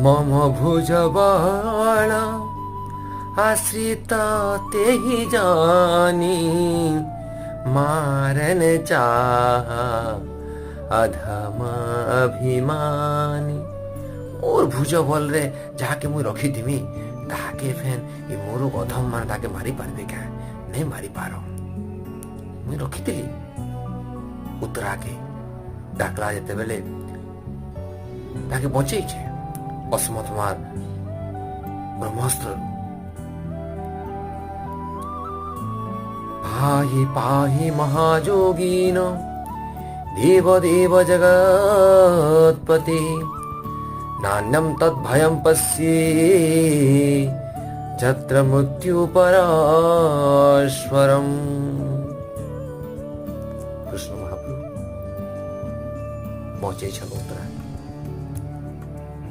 मम भुजबल आश्रित तेहि जानी मारन चाह अधम अभिमानी। और भुजबल रे जाके मुई रखिथिमि ताके फेन ए मोर अधम मान ताके मारी पारबे क्या? नहीं मारी पारो। मुई रखिथिली उतरा के डाकला जेते बेले ताके बचेइछे अस्मत्मार ब्रह्मास्त्र। पाहि पाहि महाजोगीन देव देव जगत्पति नान्यं तद्भयं पश्ये जत्र मृत्यु पराश्वरम। कृष्ण महाप्रभु पहुंचे छलो।